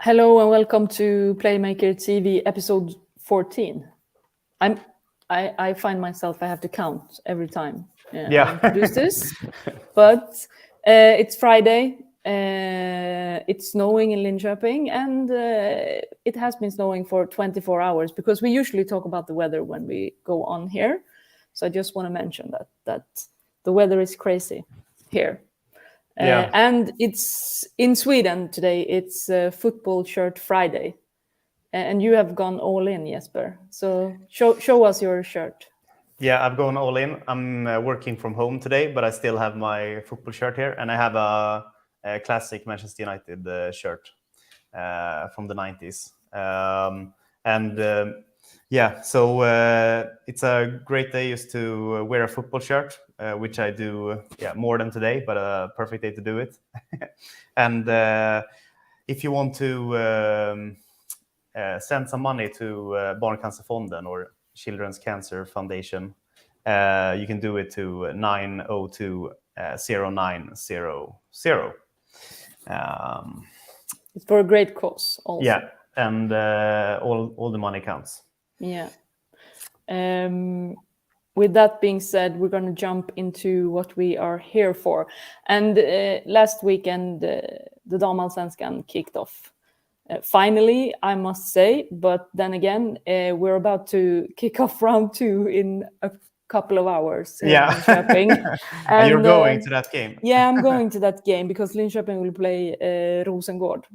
Hello and welcome to Playmaker TV episode 14. I find myself I have to count every time I introduce this, but it's Friday. It's snowing in Linköping, and it has been snowing for 24 hours because we usually talk about the weather when we go on here. So I just want to mention that the weather is crazy here. And it's in Sweden today. It's Football Shirt Friday, and you have gone all in, Jesper. So show us your shirt. Yeah, I've gone all in. I'm working from home today, but I still have my football shirt here, and I have a classic Manchester United shirt from the 90s. So it's a great day just to wear a football shirt, which I do more than today, but a perfect day to do it. And if you want to send some money to Barncancerfonden or Children's Cancer Foundation, you can do it to 902-0900. It's for a great cause also. Yeah, and all the money counts. Yeah. With that being said, we're going to jump into what we are here for. And last weekend, the Damallsvenskan kicked off. Finally, I must say, but then again, we're about to kick off round 2 in a couple of hours. Linköping. And you're going to that game? Yeah, I'm going to that game because Linköping will play Rosengård.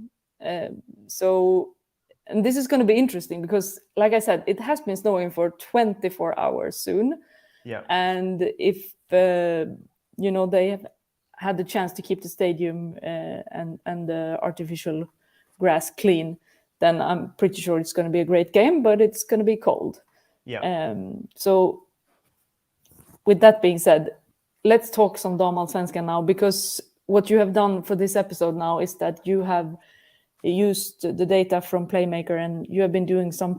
And this is going to be interesting because, like I said, it has been snowing for 24 hours soon. Yeah. And if they have had the chance to keep the stadium and the artificial grass clean, then I'm pretty sure it's going to be a great game, but it's going to be cold. Yeah. So with that being said, let's talk some Damallsvenskan now, because what you have done for this episode now is that you have used the data from Playmaker and you have been doing some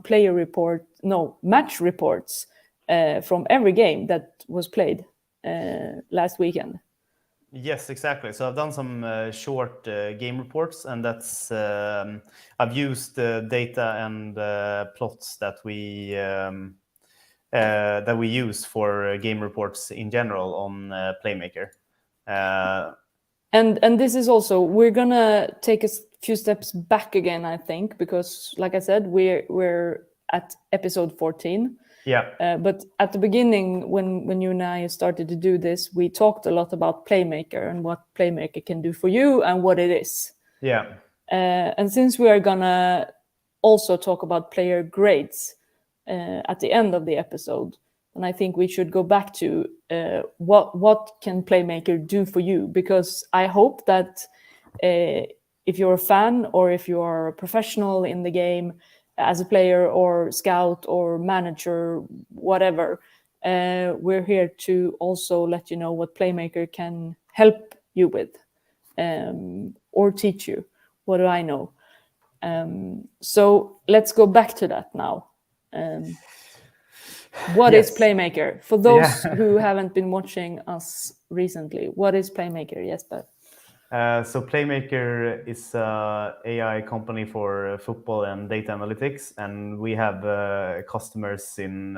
match reports from every game that was played last weekend. Yes, exactly. So I've done some short game reports, and that's I've used data and plots that we use for game reports in general on Playmaker. And this is also, we're gonna take a few steps back again, I think, because like I said, we're at episode 14. Yeah. But at the beginning, when you and I started to do this, we talked a lot about Playmaker and what Playmaker can do for you and what it is. Yeah. And since we are gonna also talk about player grades at the end of the episode, and I think we should go back to what can Playmaker do for you, because I hope that if you're a fan or if you are a professional in the game, as a player or scout or manager, whatever, we're here to also let you know what Playmaker can help you with or teach you. What do I know? So let's go back to that now. What is Playmaker? For those who haven't been watching us recently, what is Playmaker, Jesper? So Playmaker is an AI company for football and data analytics, and we have customers in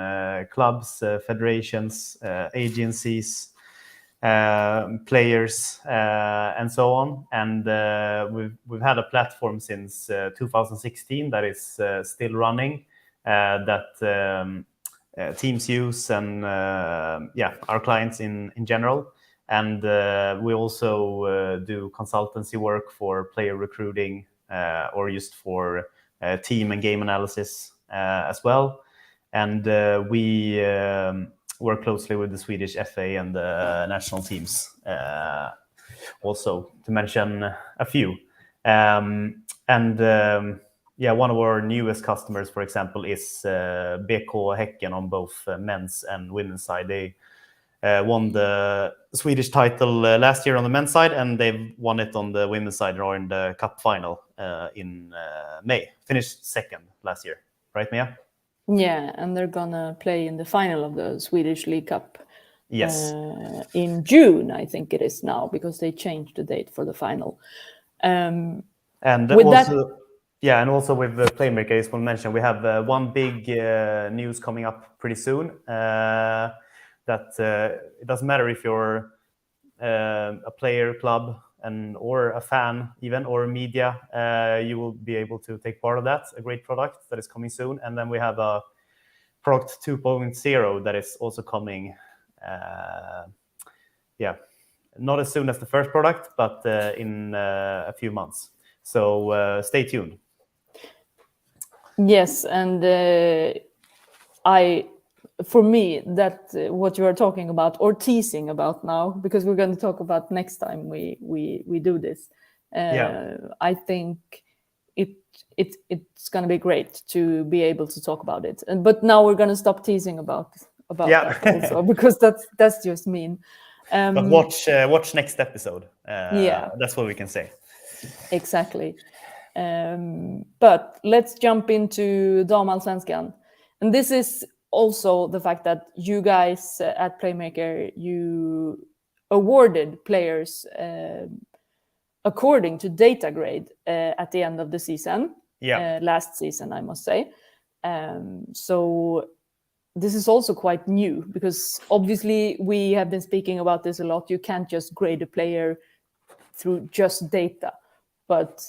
clubs, federations, agencies, players, and so on. And we've had a platform since 2016 that is still running, that teams use, and our clients in general. And we also do consultancy work for player recruiting or just for team and game analysis as well. And we work closely with the Swedish FA and the national teams, also, to mention a few. One of our newest customers, for example, is BK Häcken on both men's and women's side. They won the Swedish title last year on the men's side, and they've won it on the women's side or in the cup final in May. Finished second last year, right, Mia? Yeah, and they're gonna play in the final of the Swedish League Cup. Yes. In June, I think it is now, because they changed the date for the final. And with also, Yeah, and also with the Playmaker, I just want to mention we have one big news coming up pretty soon. That it doesn't matter if you're a player, club, or a fan, even or media, you will be able to take part of that. A great product that is coming soon, and then we have a product 2.0 that is also coming. Not as soon as the first product, but in a few months. So stay tuned. Yes, and for me, that what you are talking about or teasing about now, because we're going to talk about next time we do this. I think it's going to be great to be able to talk about it. But now we're going to stop teasing about that also, because that's just mean. But watch next episode. That's what we can say. Exactly. But let's jump into Damallsvenskan. And this is also the fact that you guys at Playmaker, you awarded players according to data grade at the end of the season. Last season, I must say. So this is also quite new, because obviously we have been speaking about this a lot. You can't just grade a player through just data. But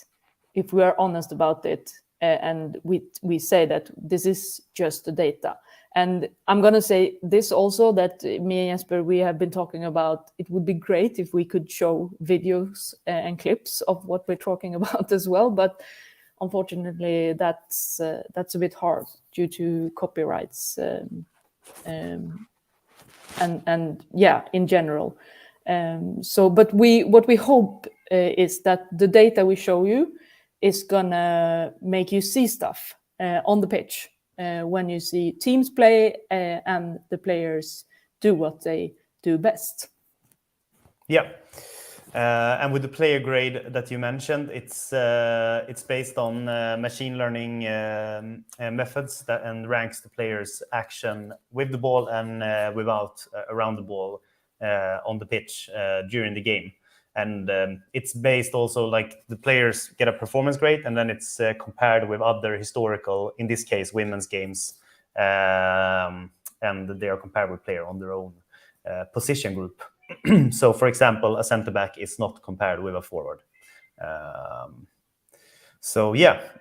if we are honest about it, and we say that this is just the data. And I'm going to say this also, that Mia and Jesper, we have been talking about, it would be great if we could show videos and clips of what we're talking about as well. But unfortunately, that's a bit hard due to copyrights and in general. But what we hope is that the data we show you is gonna make you see stuff on the pitch when you see teams play and the players do what they do best. And with the player grade that you mentioned, it's based on machine learning methods and ranks the players' action with the ball and without around the ball on the pitch during the game. And it's based also, like, the players get a performance grade, and then it's compared with other historical, in this case, women's games, and they are compared with player on their own position group. So, for example, a center back is not compared with a forward.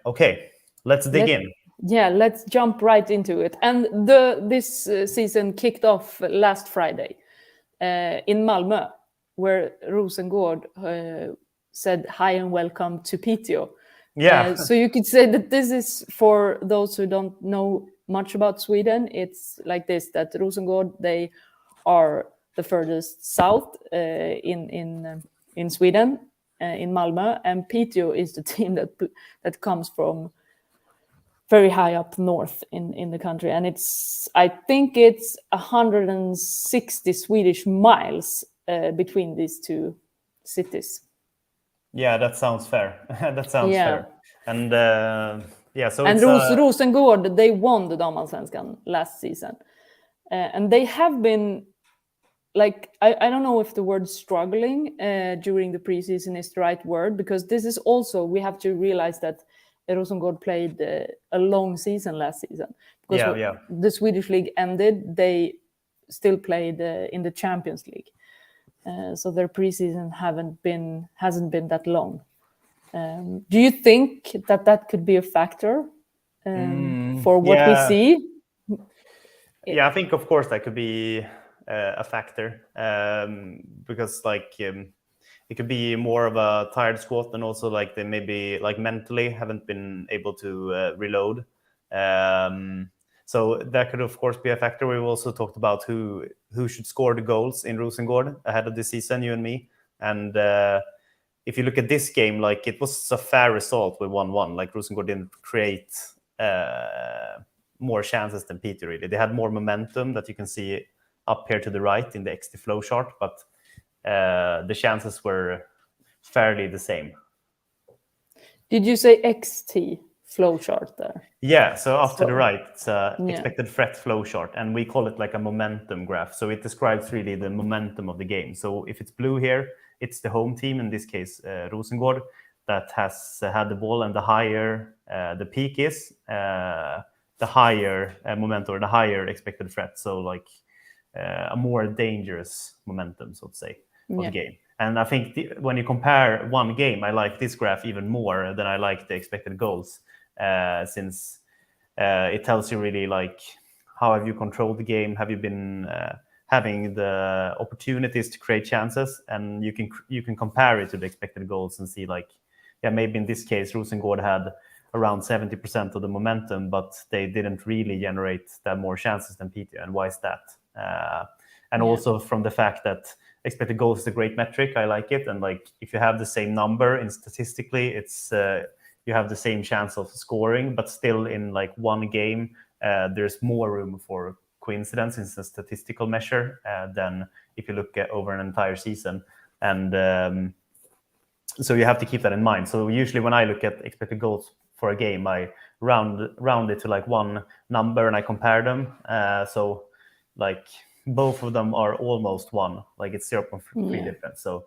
Okay, let's dig in. Yeah, let's jump right into it. And this season kicked off last Friday in Malmö, where Rosengård said hi and welcome to Piteå. So you could say that this is, for those who don't know much about Sweden, it's like this, that Rosengård, they are the furthest south in Sweden, in Malmö, and Piteå is the team that comes from very high up north in the country. And I think it's 160 Swedish miles between these two cities. Yeah, that sounds fair. That sounds fair. And so and Rosengård, they won the Damallsvenskan last season, and they have been, like, I don't know if the word struggling during the preseason is the right word, because this is also, we have to realize that Rosengård played a long season last season, because the Swedish league ended, they still played in the Champions League. So their preseason hasn't been that long. Do you think that could be a factor for what we see? Yeah, I think, of course, that could be a factor, because it could be more of a tired squad, and also, like, they maybe, like, mentally haven't been able to reload. So that could, of course, be a factor. We've also talked about who should score the goals in Rosengård ahead of the season, you and me. And if you look at this game, like, it was a fair result with 1-1. Like, Rosengård didn't create more chances than Peter, really. They had more momentum that you can see up here to the right in the XT flow chart, but the chances were fairly the same. Did you say XT flow chart there? Yeah, so up to the right, it's expected threat flow chart, and we call it like a momentum graph. So it describes really the momentum of the game. So if it's blue here, it's the home team, in this case Rosengård. that has had the ball, and the higher the peak is, the higher momentum or the higher expected threat. So like a more dangerous momentum, so to say, of the game. And I think when you compare one game, I like this graph even more than I like the expected goals, since it tells you really like how have you controlled the game, have you been having the opportunities to create chances, and you can compare it to the expected goals and see like, yeah, maybe in this case Rosengård had around 70% of the momentum, but they didn't really generate that more chances than Piteå. And why is that? And also from the fact that expected goals is a great metric, I like it. And like if you have the same number, and statistically it's you have the same chance of scoring, but still in like one game there's more room for coincidence in a statistical measure than if you look at over an entire season. And so you have to keep that in mind. So usually when I look at expected goals for a game, I round it to like one number and I compare them. So like both of them are almost one, like it's 0.3 difference. So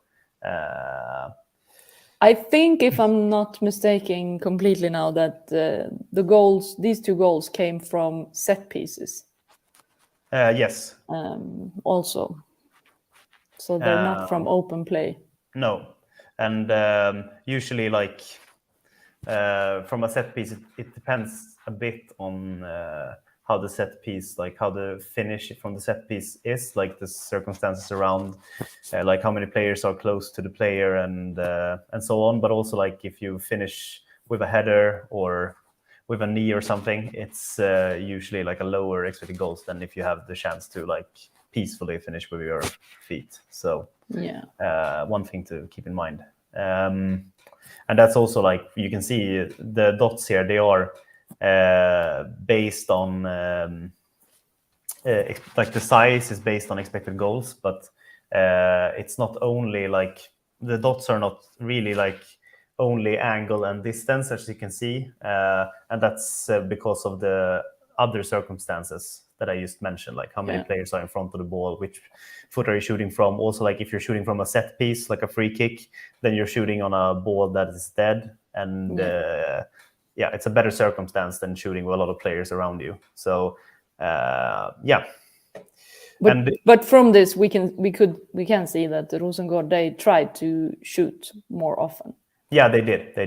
I think, if I'm not mistaken completely now, that the goals, these two goals, came from set pieces. Yes. Also, so they're not from open play. No, and usually like from a set piece, it depends a bit on how the set piece, like how the finish from the set piece is, like the circumstances around, like how many players are close to the player and so on. But also like if you finish with a header or with a knee or something, it's usually like a lower expected goals than if you have the chance to like peacefully finish with your feet. So one thing to keep in mind. And that's also like you can see the dots here, they are based on like the size is based on expected goals, but it's not only like the dots are not really like only angle and distance, as you can see, and that's because of the other circumstances that I just mentioned, like how many players are in front of the ball, which foot are you shooting from. Also, like if you're shooting from a set piece, like a free kick, then you're shooting on a ball that is dead, and it's a better circumstance than shooting with a lot of players around you. So but from this we can see that the Rosengård, they tried to shoot more often. Yeah, they did.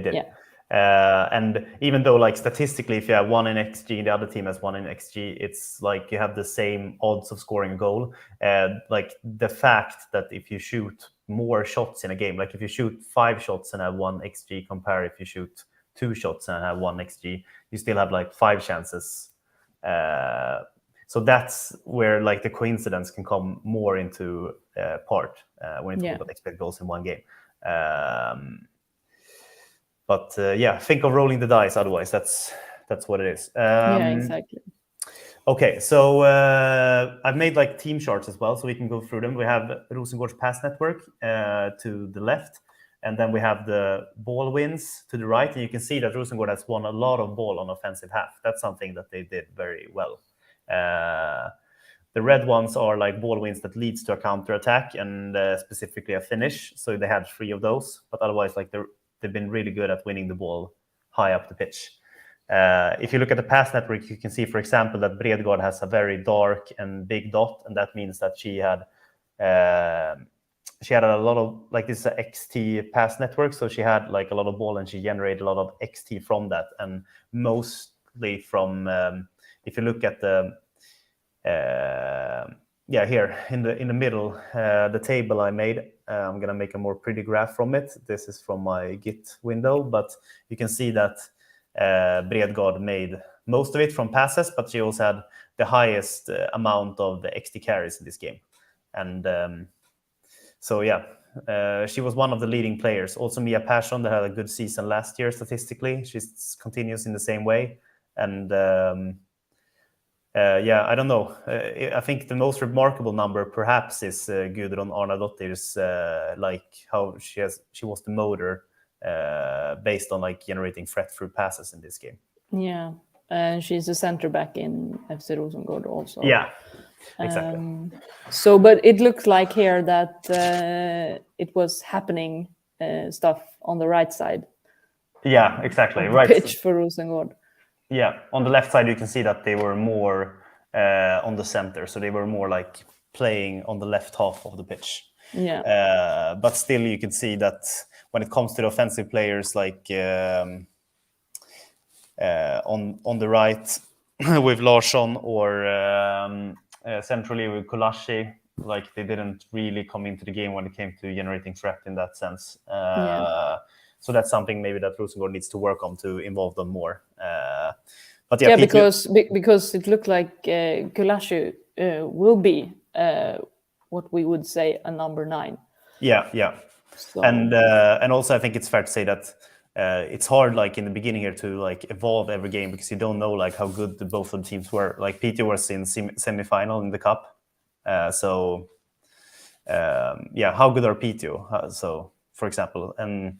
And even though like statistically, if you have 1 in XG, the other team has 1 in XG, it's like you have the same odds of scoring a goal. Like the fact that if you shoot more shots in a game, like if you shoot 5 shots and have 1 XG, compare if you shoot 2 shots and have 1 XG, you still have like 5 chances. So that's where like the coincidence can come more into part when you talk about expected goals in one game. But think of rolling the dice. Otherwise, that's what it is. Exactly. Okay, so I've made like team charts as well, so we can go through them. We have Rosengård's pass network to the left, and then we have the ball wins to the right. And you can see that Rosengård has won a lot of ball on offensive half. That's something that they did very well. The red ones are like ball wins that leads to a counter attack and specifically a finish. So they had 3 of those, but otherwise, like they've been really good at winning the ball high up the pitch. If you look at the pass network, you can see, for example, that Bredgård has a very dark and big dot, and that means that she had a lot of, like, this is a XT pass network, so she had like a lot of ball and she generated a lot of XT from that, and mostly from if you look at the here in the middle, the table I made, I'm gonna make a more pretty graph from it. This is from my Git window, but you can see that Bredgård made most of it from passes, but she also had the highest amount of the XT carries in this game. And she was one of the leading players. Also Mia Persson, that had a good season last year statistically. She continues in the same way. And I don't know. I think the most remarkable number perhaps is Gudrun Arnadottir's, like how she was the motor based on like generating threat through passes in this game. Yeah, and she's a center back in FC Rosengård also. Yeah, exactly. So, but it looks like here that it was happening stuff on the right side. Yeah, exactly. Right. Pitch for Rosengård. Yeah, on the left side you can see that they were more on the center, so they were more like playing on the left half of the pitch. Yeah. But still, you can see that when it comes to the offensive players, like on the right with Larsson or centrally with Kulashi, like they didn't really come into the game when it came to generating threat in that sense. So that's something maybe that Rosengård needs to work on to involve them more. But yeah, because it looked like Kulashi will be what we would say a number 9. Yeah. So. And also I think it's fair to say that it's hard, like in the beginning here, to like evolve every game because you don't know like how good both of the teams were. Like Peter was in semi-final in the cup, so how good are Piteå? So for example, and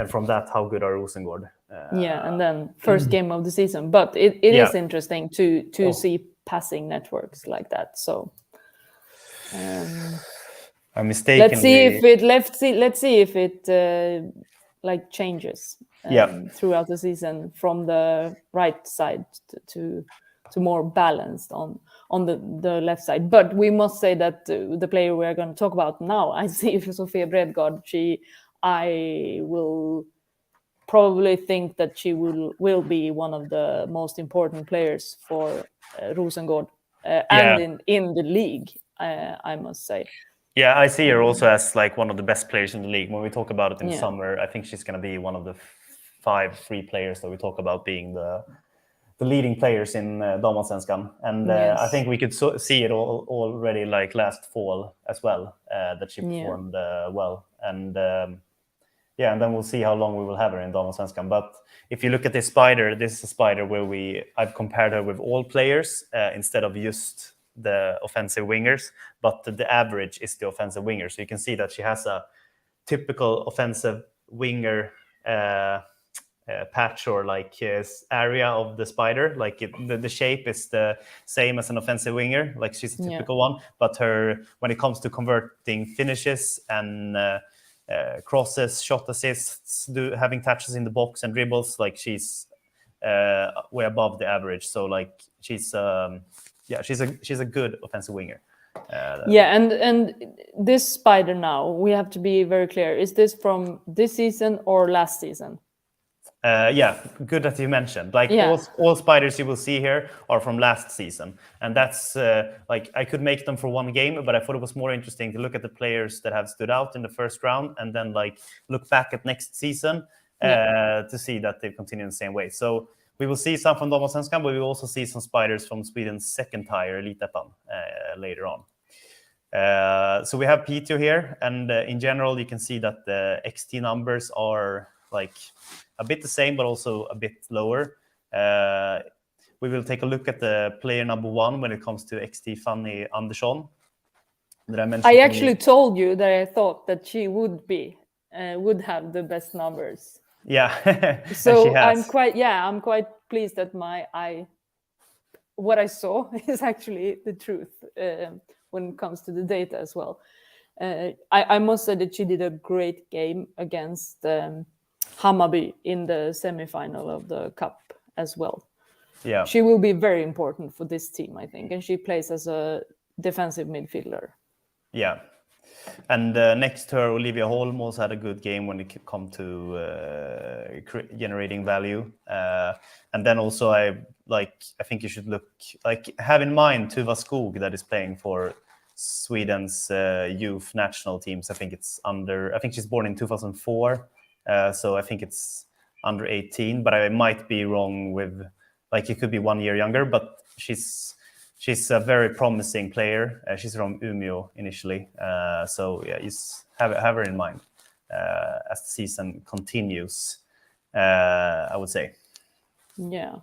from that, how good are Rosengård? And then first game of the season, but it is interesting to see passing networks like that. So I'm mistaken. Let's see if it like changes throughout the season from the right side to more balanced on the left side. But we must say that the player we are going to talk about now, I see Sofia Bredgard, I will probably think that she will be one of the most important players for Rosengård and in the league, I must say. Yeah, I see her also as like one of the best players in the league. When we talk about it in the summer, I think she's going to be one of the 5 free players that we talk about being the leading players in Damallsvenskan. And I think we could see it already like last fall as well, that she performed well. And and then we'll see how long we will have her in Damallsvenskan. But if you look at this spider, this is a spider where I've compared her with all players instead of just the offensive wingers, but the average is the offensive winger. So you can see that she has a typical offensive winger patch or like area of the spider. Like the shape is the same as an offensive winger, like she's a typical one. But when it comes to converting finishes and crosses, shot assists, having touches in the box and dribbles, like she's way above the average. So like she's a good offensive winger. And this spider now, we have to be very clear. Is this from this season or last season? Good that you mentioned. Like all spiders you will see here are from last season, and that's like I could make them for one game, but I thought it was more interesting to look at the players that have stood out in the first round, and then like look back at next season to see that they continue in the same way. So we will see some from Damallsvenskan, but we will also see some spiders from Sweden's second tier, Elitettan, later on. So we have Piteå here, and in general, you can see that the XT numbers are like a bit the same, but also a bit lower. We will take a look at the player number 1 when it comes to XT Fanny Andersson. That I mentioned. I actually told you that I thought that she would have the best numbers. Yeah. So I'm quite pleased that what I saw is actually the truth when it comes to the data as well. I must say that she did a great game against Hammarby in the semi-final of the cup as well. Yeah, she will be very important for this team, I think, and she plays as a defensive midfielder. Yeah, and next to her, Olivia Holm also had a good game when it come to generating value. And then also, I think you should have in mind Tuva Skog that is playing for Sweden's youth national teams. I think she's born in 2004. So I think it's under 18, but I might be wrong with, it could be 1 year younger, but she's a very promising player. She's from Umeå initially. So yeah, have her in mind as the season continues, I would say. Yeah.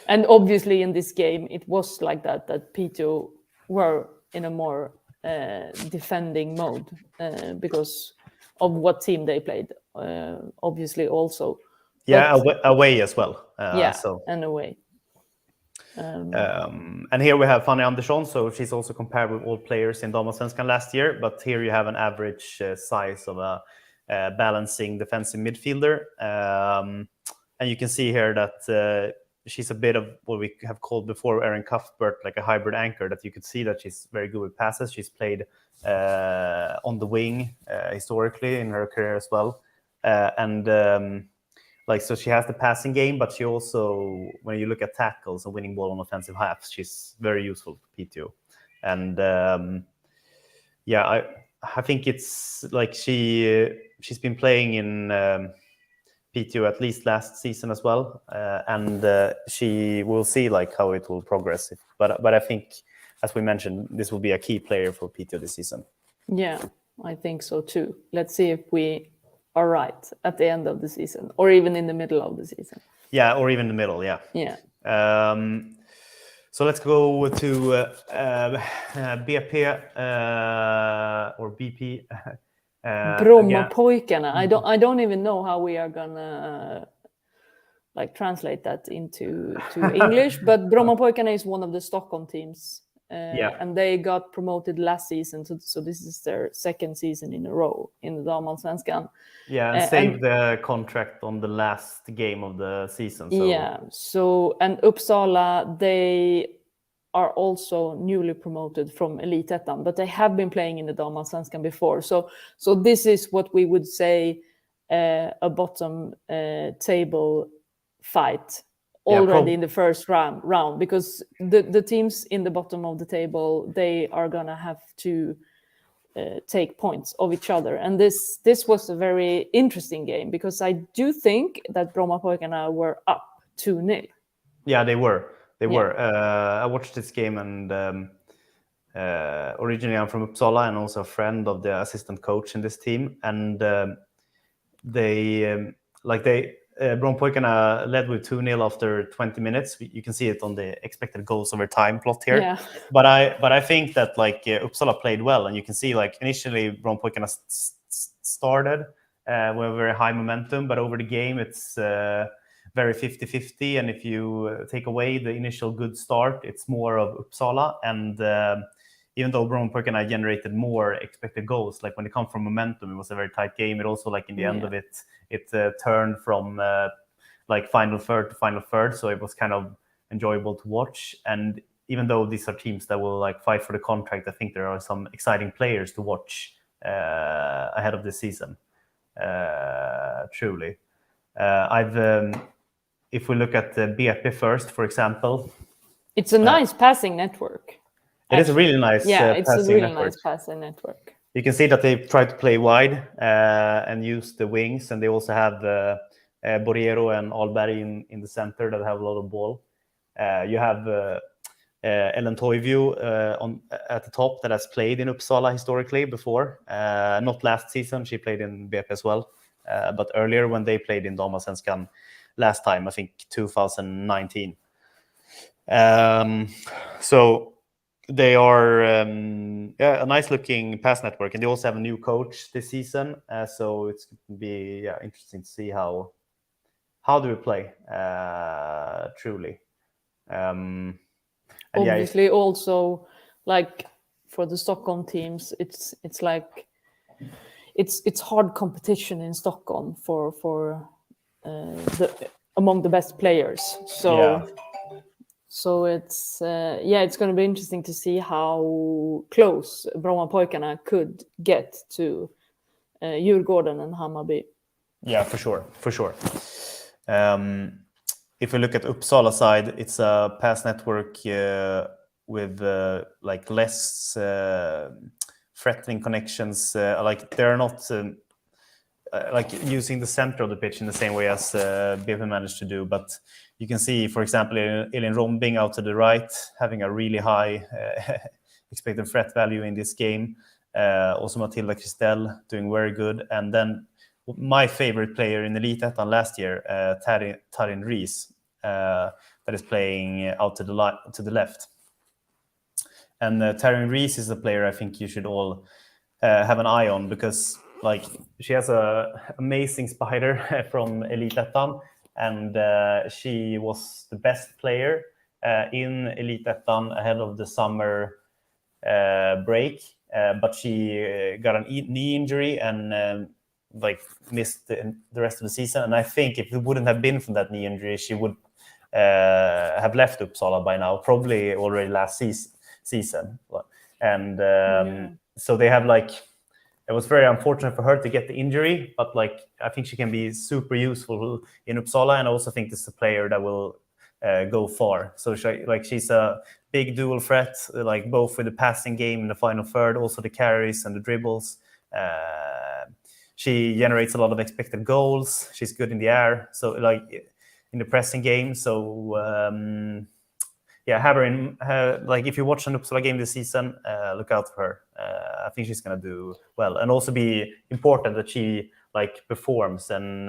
And obviously in this game, it was like that Piteå were in a more defending mode because of what team they played. Obviously also. Yeah, away as well. And away. And here we have Fanny Andersson, so she's also compared with all players in Damallsvenskan last year, but here you have an average size of a balancing defensive midfielder. And you can see here that she's a bit of what we have called before Erin Cuthbert, like a hybrid anchor, that you could see that she's very good with passes. She's played on the wing historically in her career as well. So she has the passing game, but she also, when you look at tackles and winning ball on offensive halves, she's very useful for PTO. And I think it's like she's been playing in PTO at least last season as well, and she will see like how it will progress. But I think, as we mentioned, this will be a key player for PTO this season. Yeah, I think so too. Let's see if we are right at the end of the season, or even in the middle of the season. Yeah, or even the middle. Yeah. Yeah. So let's go to BP or BP. Brommapojkarna. I don't even know how we are gonna translate that into English. But Brommapojkarna is one of the Stockholm teams, and they got promoted last season. So this is their second season in a row in the Damallsvenskan. Yeah, and saved the contract on the last game of the season. So. Yeah. So and Uppsala, they are also newly promoted from Elitettan, but they have been playing in the Damallsvenskan before. So this is what we would say a bottom table fight already in the first round, because the teams in the bottom of the table, they are gonna have to take points of each other. And this was a very interesting game, because I do think that Brommapojkarna were up 2-0. Yeah, they were. I watched this game, and originally I'm from Uppsala and also a friend of the assistant coach in this team. And Brommapojkarna led with 2-0 after 20 minutes. You can see it on the expected goals over time plot here. Yeah. But I think that Uppsala played well, and you can see initially Brommapojkarna started with very high momentum, but over the game it's very 50-50, and if you take away the initial good start, it's more of Uppsala. And even though Brommapojkarna generated more expected goals, when it comes from momentum, it was a very tight game. It also in the end of it turned from final third to final third, so it was kind of enjoyable to watch. And even though these are teams that will fight for the contract, I think there are some exciting players to watch ahead of this season. Truly, if we look at the BP first, for example, it's a nice passing network. It is a really nice it's a really network. nice passing network. You can see that they try to play wide and use the wings, and they also have Borrero and Alberg in the center that have a lot of ball. You have Ellen Toivio at the top that has played in Uppsala historically before. Not last season, she played in BP as well, but earlier when they played in Damallsvenskan last time, I think 2019. So they are a nice looking pass network, and they also have a new coach this season. So it's going to be interesting to see how do we play truly. Obviously, also for the Stockholm teams, it's hard competition in Stockholm for among the best players. So it's going to be interesting to see how close Brommapojkarna could get to Djurgården and Hammarby. Yeah, for sure. If we look at Uppsala side, it's a pass network with less threatening connections. They're not using the center of the pitch in the same way as BP managed to do, but you can see, for example, Elin Rombing out to the right, having a really high expected threat value in this game. Also Matilda Christel doing very good. And then my favorite player in Elitettan last year, Tarin Rees, that is playing out to the left. And Tarin Rees is a player I think you should all have an eye on, because she has a amazing spider from Elitettan. And she was the best player in Elitettan ahead of the summer break. But she got a knee injury and like missed the rest of the season. And I think if it wouldn't have been from that knee injury, she would have left Uppsala by now, probably already last season. And so they have like, it was very unfortunate for her to get the injury, but like I think she can be super useful in Uppsala, and I also think this is a player that will go far. So she's a big dual threat, like both with the passing game in the final third, also the carries and the dribbles. She generates a lot of expected goals. She's good in the air, so like in the pressing game. So have her in. Like if you watch an Uppsala game this season, look out for her. I think she's gonna do well, and also be important that she like performs and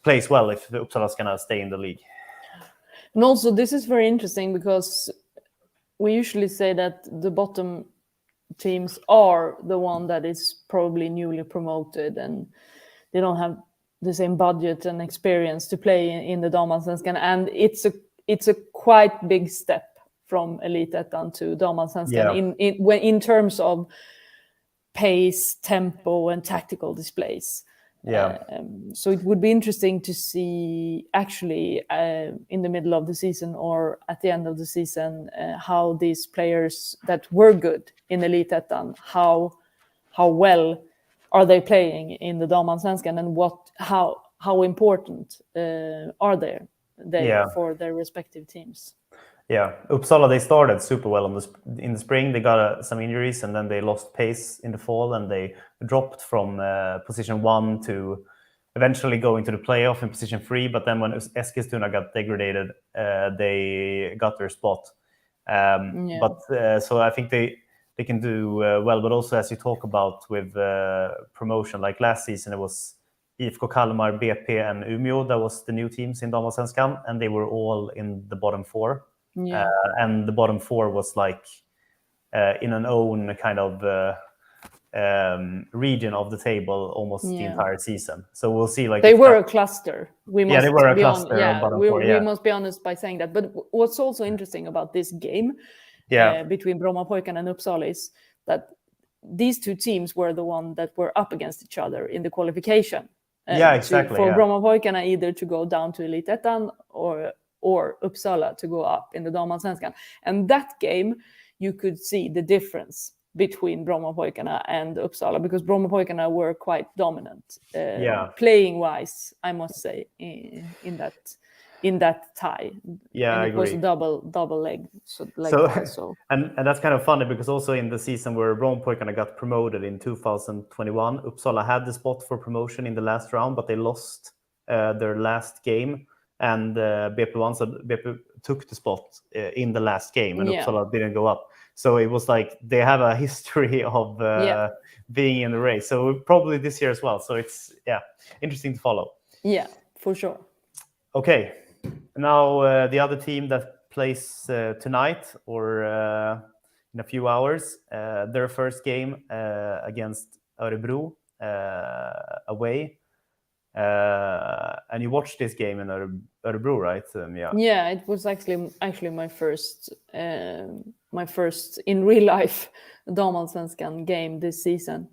plays well if Uppsala's gonna stay in the league. And also, this is very interesting because we usually say that the bottom teams are the one that is probably newly promoted, and they don't have the same budget and experience to play in the Damallsvenskan, and it's a quite big step from Elitettan to Damallsvenskan in terms of pace, tempo, and tactical displays. So it would be interesting to see actually in the middle of the season or at the end of the season how these players that were good in Elitettan, how well are they playing in the Damallsvenskan, and how important are they for their respective teams. Yeah, Uppsala, they started super well in the spring. They got some injuries, and then they lost pace in the fall, and they dropped from position 1 to eventually going to the playoff in position 3. But then when Eskilstuna got degraded, they got their spot. So I think they can do well. But also, as you talk about with promotion, like last season, it was IFK Kalmar, BP, and Umeå. That was the new teams in Damallsvenskan, and they were all in the bottom 4. And the bottom 4 was like in an own kind of region of the table almost the entire season. So we'll see. Like they were a cluster. They were a cluster. We must be honest by saying that. But what's also interesting about this game between Brommapojkarna and Uppsala is that these two teams were the one that were up against each other in the qualification. Exactly. For Brommapojkarna either to go down to Elitettan or Uppsala to go up in the Damallsvenskan. And that game, you could see the difference between Brommapojkarna and Uppsala, because Brommapojkarna were quite dominant, playing-wise, I must say, in that tie. Yeah, and it was a double leg. And that's kind of funny because also in the season where Brommapojkarna got promoted in 2021, Uppsala had the spot for promotion in the last round, but they lost their last game. And BP took the spot in the last game, and Uppsala didn't go up. So it was like they have a history of being in the race. So probably this year as well. So it's interesting to follow. Yeah, for sure. Okay, now the other team that plays tonight or in a few hours, their first game against Örebro away. And you watched this game in Örebro, right? Yeah, it was actually my first in real life Damallsvenskan game this season.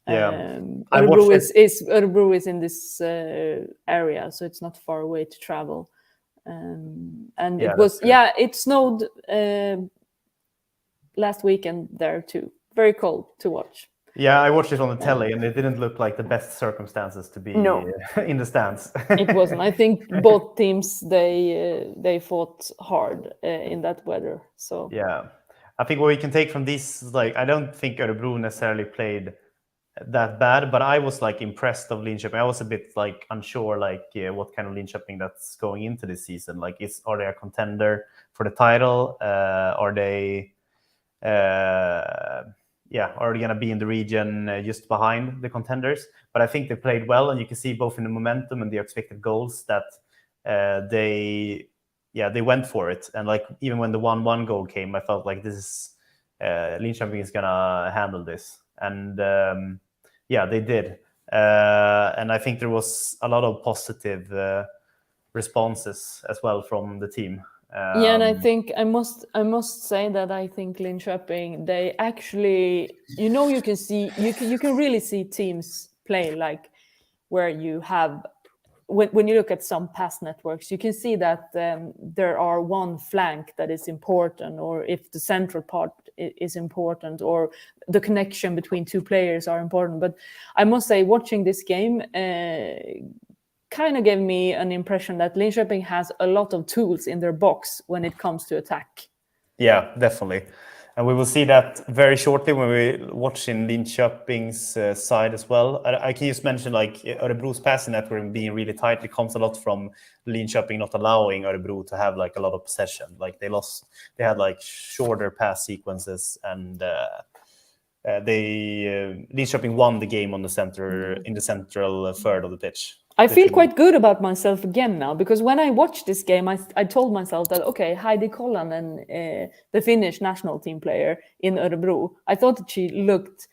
Örebro is in this area, so it's not far away to travel. And it snowed last weekend there too. Very cold to watch. Yeah, I watched it on the telly, and it didn't look like the best circumstances to be in the stands. It wasn't. I think both teams they fought hard in that weather. So I think what we can take from this is like I don't think Örebro necessarily played that bad, but I was like impressed of Linköping. I was a bit like unsure, like what kind of Linköping that's going into this season. Like, are they a contender for the title? Are they? Are going to be in the region just behind the contenders. But I think they played well, and you can see both in the momentum and the expected goals that they went for it. And like even when the 1-1 goal came, I felt like this is Linköping is going to handle this. And they did. And I think there was a lot of positive responses as well from the team. And I think I must say that I think Linköping, they actually, you can really see teams play like where you have, when you look at some pass networks, you can see that there are one flank that is important, or if the central part is important, or the connection between two players are important. But I must say, watching this game kind of gave me an impression that Linköping has a lot of tools in their box when it comes to attack. Yeah, definitely. And we will see that very shortly when we watch in Linköping's side as well. I can just mention like Örebro's passing network being really tight. It comes a lot from Linköping not allowing Örebro to have like a lot of possession. Like they had like shorter pass sequences, and Linköping won the game on the center in the central third of the pitch. I feel quite good about myself again now, because when I watched this game, I told myself that, okay, Heidi Kollanen, the Finnish national team player in Örebro, I thought that she looked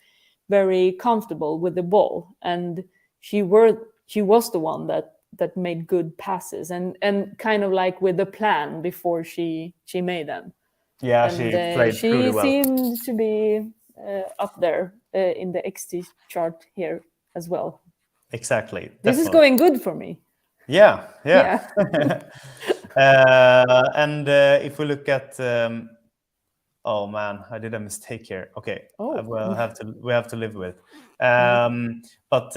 very comfortable with the ball, and she was the one that made good passes and kind of like with a plan before she made them. Yeah, and, she played truly well. She seemed to be up there in the XT chart here as well. Exactly. This is going good for me. Yeah. And if we look at, oh man, I did a mistake here. Okay, we have to live with. But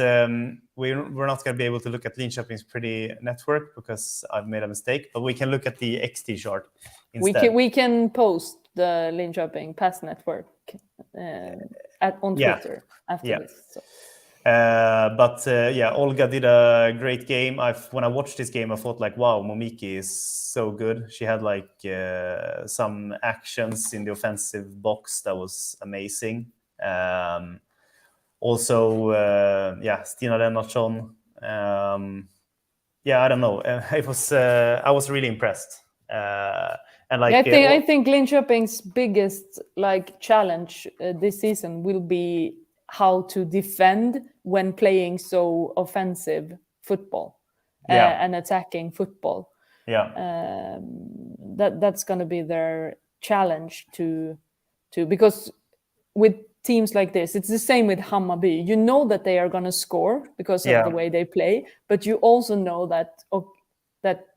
we're not going to be able to look at Linköping's pretty network because I've made a mistake. But we can look at the XT chart instead. We can post the Linköping pass network on Twitter after this. So. But Olga did a great game. When I watched this game, I thought like, wow, Momiki is so good. She had like some actions in the offensive box that was amazing. Also, Stina Lennartsson. I don't know. I was really impressed. And like, I think Linköping's biggest like challenge this season will be how to defend when playing so offensive football and attacking football. That's going to be their challenge to because with teams like this, it's the same with Hammarby. You know that they are going to score because of the way they play, but you also know that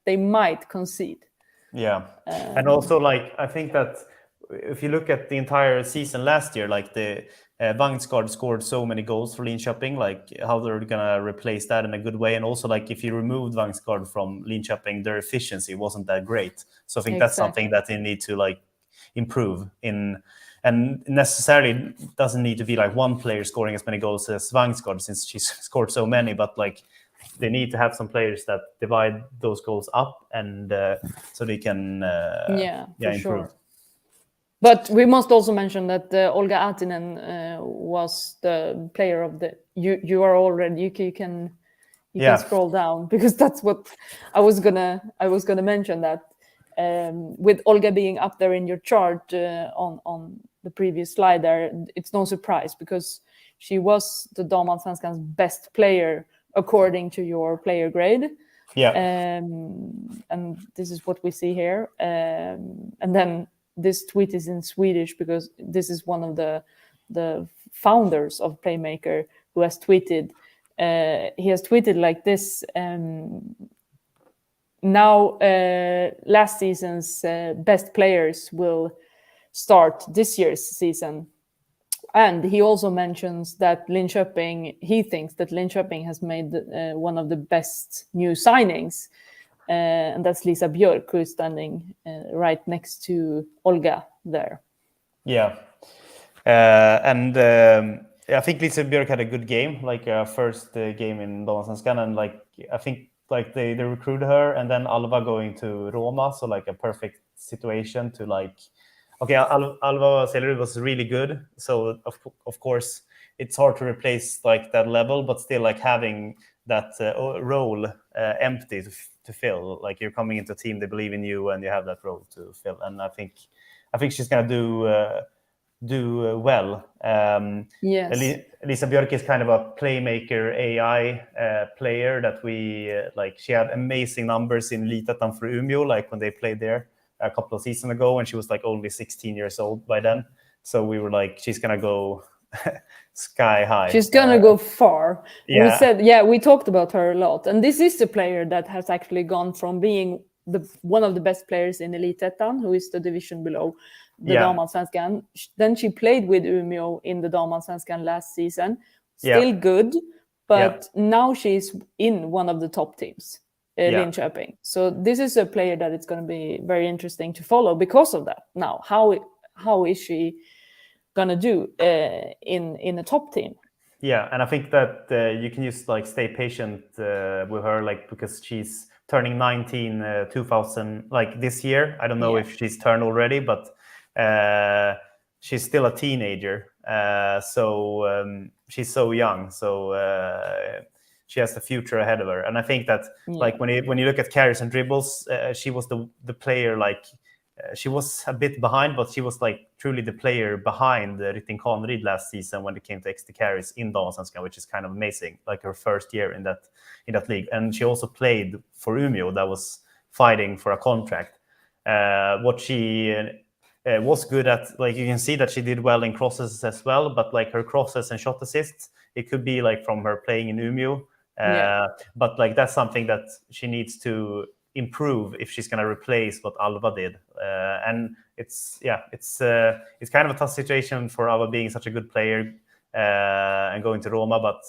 they might concede. And also like I think that if you look at the entire season last year, like the Vangsgaard scored so many goals for Linköping, like how they're gonna replace that in a good way. And also like if you removed Vangsgaard from Linköping, their efficiency wasn't that great. So I think that's something that they need to like improve in, and necessarily doesn't need to be like one player scoring as many goals as Vangsgaard since she's scored so many, but like they need to have some players that divide those goals up and so they can improve. Sure. But we must also mention that Olga Atinen was the player of the. You are already you can scroll down because that's what I was gonna mention that with Olga being up there in your chart on the previous slide there, it's no surprise because she was the Damallsvenskan's best player according to your player grade. And this is what we see here, and then. This tweet is in Swedish because this is one of the founders of Playmaker who has tweeted. He has tweeted like this. Now, last season's best players will start this year's season. And he also mentions that he thinks that Linköping has made one of the best new signings. And that's Lisa Björk, who is standing right next to Olga there. I think Lisa Björk had a good game, like first game in Damallsvenskan, and like I think like they recruited her, and then Alva going to Roma, so like a perfect situation to like. Okay, Alva Selerud was really good, so of course it's hard to replace like that level, but still like having that role empty to fill, like you're coming into a team, they believe in you, and you have that role to fill. And I think she's gonna do well. Yes. Lisa Björk is kind of a playmaker AI player that we like. She had amazing numbers in Elitettan for Umeå, like when they played there a couple of seasons ago, and she was like only 16 years old by then. So we were like, she's gonna go sky high. She's gonna go far. Yeah. We talked about her a lot, and this is the player that has actually gone from being one of the best players in Elitettan, who is the division below the Damallsvenskan. Then she played with Umeå in the Damallsvenskan last season. Still good, but now she's in one of the top teams, Linköping. So this is a player that it's going to be very interesting to follow because of that. Now, how is she gonna do in a top team? Yeah, and I think that you can just like stay patient with her, like because she's turning 19 2000 like this year. I don't know if she's turned already, but she's still a teenager. So she's so young. So she has the future ahead of her. And I think that like when you look at carries and dribbles, she was the player like. She was a bit behind, but she was like truly the player behind Rytting Kaneryd last season when it came to XT carries in Damallsvenskan, which is kind of amazing. Like her first year in that league, and she also played for Umeå, that was fighting for a contract. What she was good at, like you can see that she did well in crosses as well, but like her crosses and shot assists, it could be like from her playing in Umeå. But like that's something that she needs to improve if she's going to replace what Alva did, and it's kind of a tough situation for Alva being such a good player and going to Roma, but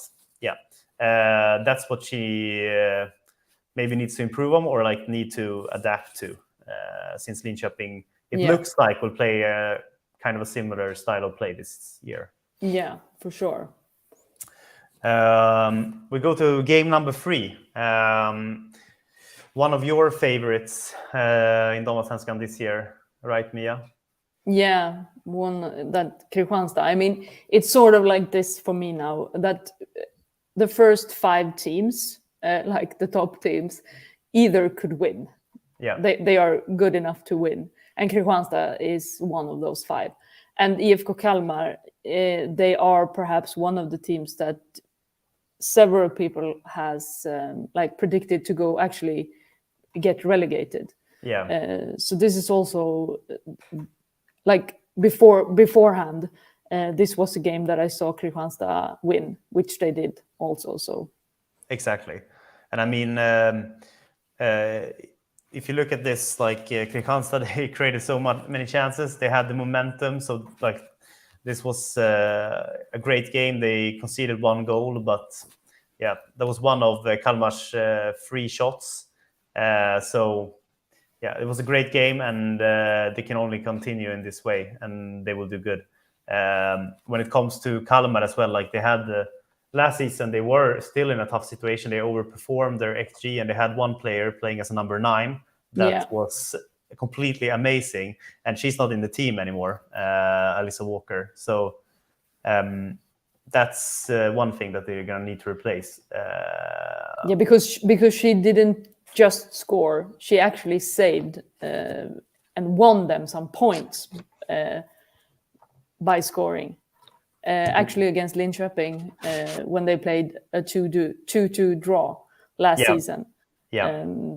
that's what she maybe needs to improve on or like need to adapt to, since Linköping looks like will play kind of a similar style of play this year. Yeah, for sure. We go to game number 3. One of your favorites in Damallsvenskan this year, right, Mia? Yeah, one that Kristianstad. I mean, it's sort of like this for me now, that the first 5 teams, like the top teams, either could win. Yeah, they are good enough to win, and Kristianstad is one of those 5. And IFK Kalmar, they are perhaps one of the teams that several people has like predicted to go actually get relegated. So this is also like beforehand. This was a game that I saw Kristianstad win, which they did also. So exactly, and I mean, if you look at this, like Kristianstad, they created so many chances. They had the momentum, so like this was a great game. They conceded 1 goal, but that was one of Kalmar's 3 shots. So it was a great game, and they can only continue in this way, and they will do good. When it comes to Kalmar as well, like they had last season, they were still in a tough situation. They overperformed their XG, and they had one player playing as a number 9 that was completely amazing, and she's not in the team anymore, Alyssa Walker. So that's one thing that they're going to need to replace. Because she didn't just score, she actually saved and won them some points by scoring. Actually against Linköping when they played a 2-2 draw last season.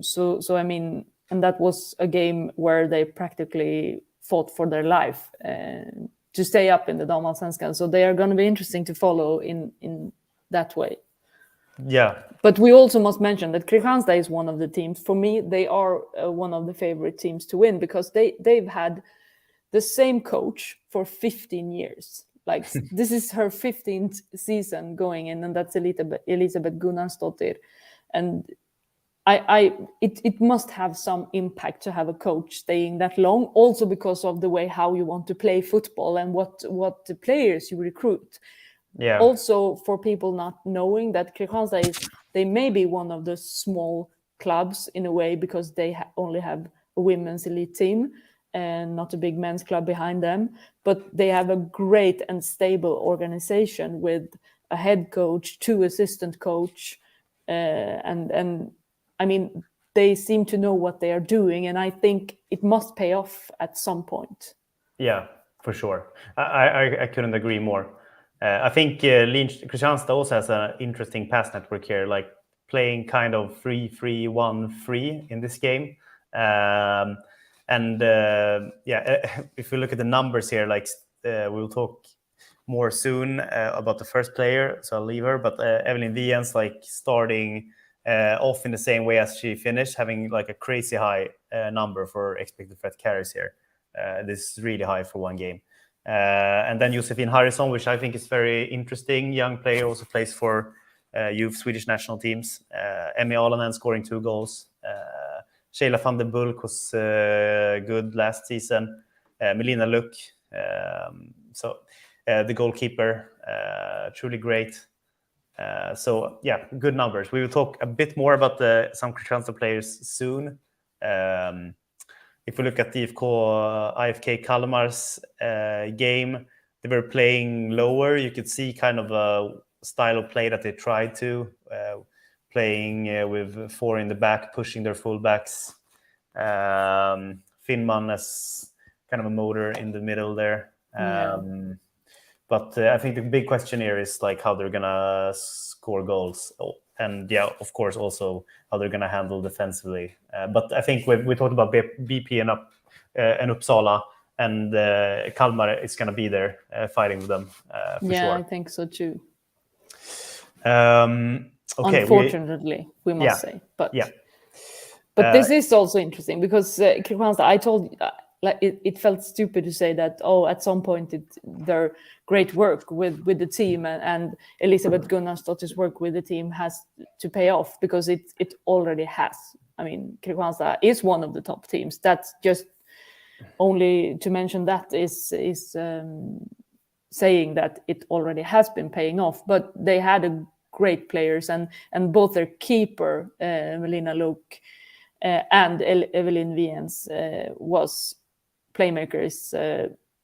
So I mean, and that was a game where they practically fought for their life to stay up in the Damallsvenskan. So they are going to be interesting to follow in that way. But we also must mention that Kristianstad is one of the teams. For me, they are one of the favorite teams to win, because they've had the same coach for 15 years. Like this is her 15th season going in, and that's Elisabeth Gunnarsdottir. And it must have some impact to have a coach staying that long, also because of the way how you want to play football and what the players you recruit. Also, for people not knowing that Kristianstad they may be one of the small clubs in a way, because they only have a women's elite team and not a big men's club behind them, but they have a great and stable organization with a head coach, 2 assistant coach, and I mean, they seem to know what they are doing, and I think it must pay off at some point. Yeah, for sure. I couldn't agree more. I think Kristianstad also has an interesting pass network here, like playing kind of 3-3-1-3 in this game. If we look at the numbers here, like we'll talk more soon about the first player, so I'll leave her. But Evelyn Viens, like starting off in the same way as she finished, having like a crazy high number for expected threat carries here. This is really high for one game. And then Josefin Harrison, which I think is very interesting. Young player, also plays for youth Swedish national teams. Emmy Alanen scoring 2 goals. Sheila van den Bulk was good last season. Melina Luck, the goalkeeper, truly great. So yeah, good numbers. We will talk a bit more about some Kristianstad players soon. If we look at the IFK Kalmar's game, they were playing lower. You could see kind of a style of play that they tried to, playing with 4 in the back, pushing their fullbacks. Finnman as kind of a motor in the middle there. But I think the big question here is like how they're gonna score goals, and yeah, of course, also how they're gonna handle defensively. But I think we talked about BP and Uppsala, and Kalmar is gonna be there fighting with them for sure. I think so too. Okay, unfortunately, we must say, but yeah. But this is also interesting because Kristianstad, I told like it felt stupid to say that at some point their great work with the team and Elisabeth Gunnarsdottir's work with the team has to pay off, because it already has. I mean, Kristianstad is one of the top teams. That's just only to mention that is saying that it already has been paying off. But they had a great players and both their keeper Melina Luke and Evelyn Viens was Playmakers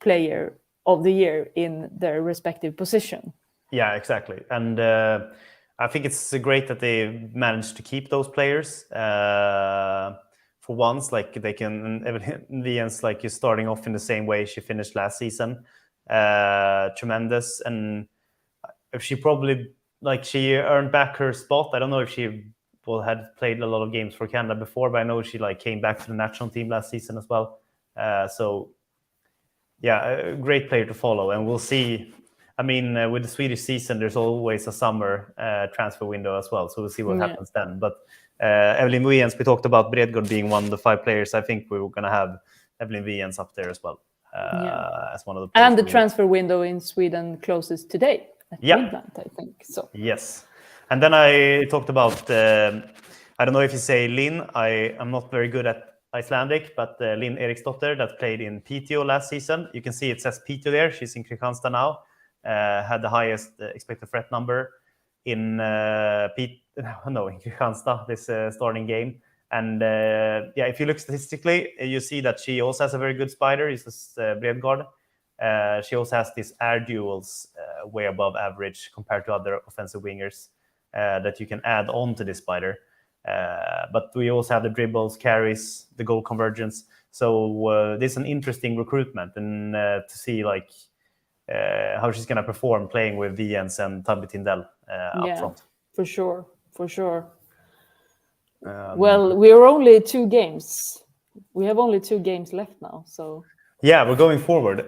player of the year in their respective position. Yeah, exactly. And I think it's great that they managed to keep those players for once. Like they can, Evelyn Viens, like is starting off in the same way she finished last season. Tremendous. And if she probably, like she earned back her spot. I don't know if she had played a lot of games for Canada before, but I know she like came back to the national team last season as well. So yeah, a great player to follow, and we'll see. I mean, with the Swedish season, there's always a summer transfer window as well, so we'll see what happens then. But Evelyn Viens, we talked about Bredgård being one of the 5 players. I think we were going to have Evelyn Viens up there as well as one of the players. And the transfer window in Sweden closes today at midnight, I think. So yes. And then I talked about, I don't know if you say Linn. I'm not very good at Icelandic, but Linn Eriksdotter that played in Piteå last season. You can see it says Piteå there. She's in Kristianstad now. Had the highest expected threat number in Kristianstad this starting game. And if you look statistically, you see that she also has a very good spider. This is Bredgård. She also has these air duels way above average compared to other offensive wingers that you can add on to this spider. But we also have the dribbles, carries, the goal convergence. So this is an interesting recruitment, and to see like how she's going to perform playing with Viens and Tabby Tindell up front. For sure. Well, we're only 2 games. We have only 2 games left now, so yeah, we're going forward.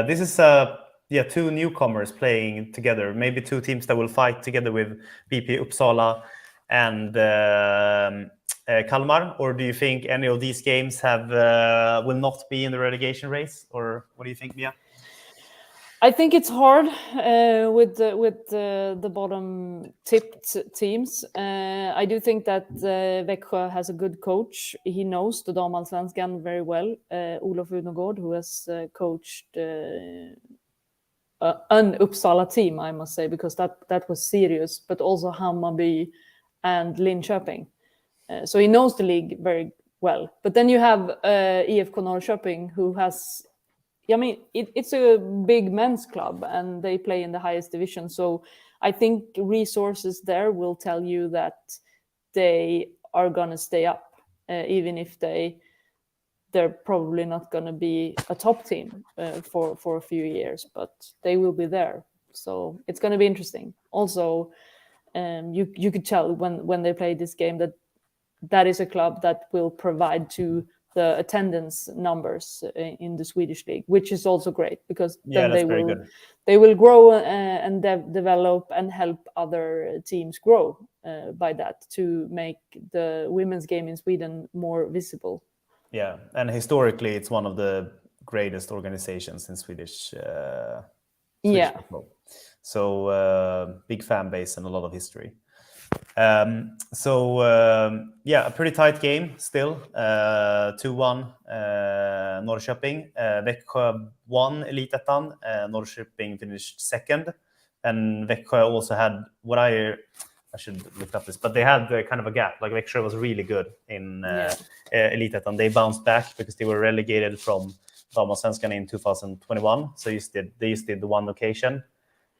This is 2 newcomers playing together. Maybe 2 teams that will fight together with BP Uppsala and Kalmar. Or do you think any of these games will not be in the relegation race? Or what do you think, Mia? I think it's hard with the bottom tipped teams. I do think that Växjö has a good coach. He knows the Damallsvenskan very well. Olof Unogård, who has coached an Uppsala team, I must say, because that was serious, but also Hammarby and Linköping. So he knows the league very well. But then you have IFK Norrköping, who has... I mean, it's a big men's club and they play in the highest division. So I think resources there will tell you that they are going to stay up, even if they're probably not going to be a top team for a few years, but they will be there. So it's going to be interesting. Also, you could tell when they play this game that is a club that will provide to the attendance numbers in the Swedish league, which is also great because then that's very good. They will grow and develop and help other teams grow by that to make the women's game in Sweden more visible. Yeah, and historically, it's one of the greatest organizations in Swedish football. So big fan base and a lot of history. A pretty tight game still. 2-1 Norrköping. Växjö won Elitettan. Norrköping finished second. And Växjö also had what I should look up this, but they had kind of a gap. Like Växjö was really good in Elitettan. They bounced back because they were relegated from Damallsvenskan in 2021. So they just did the one occasion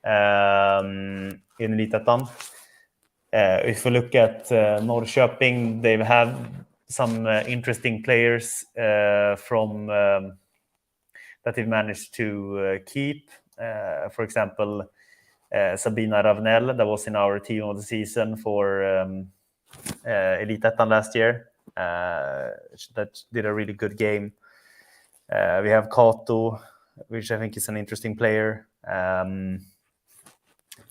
in Elitettan. If we look at Norrköping, they have some interesting players from that they've managed to keep. For example, Sabina Ravnell, that was in our team of the season for Elitettan last year. That did a really good game. We have Kato, which I think is an interesting player.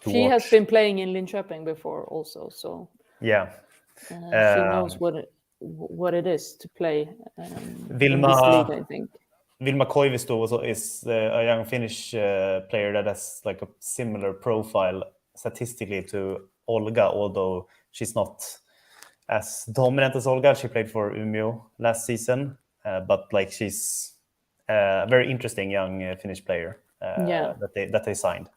She has been playing in Linköping before also, so she knows what it is to play in this league, I think. Vilma Koivisto is a young Finnish player that has like a similar profile statistically to Olga, although she's not as dominant as Olga. She played for Umeå last season, but like she's a very interesting young Finnish player that they signed.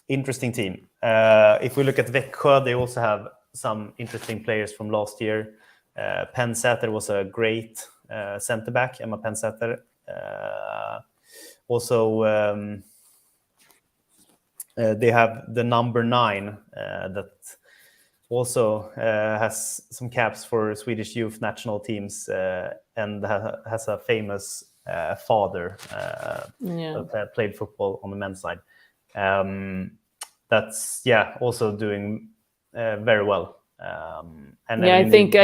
Interesting team. If we look at Växjö, they also have some interesting players from last year. Pensäter was a great center back, Emma Pensäter. They have the number 9 that also has some caps for Swedish youth national teams and has a famous father that played football on the men's side. That's also doing very well. I think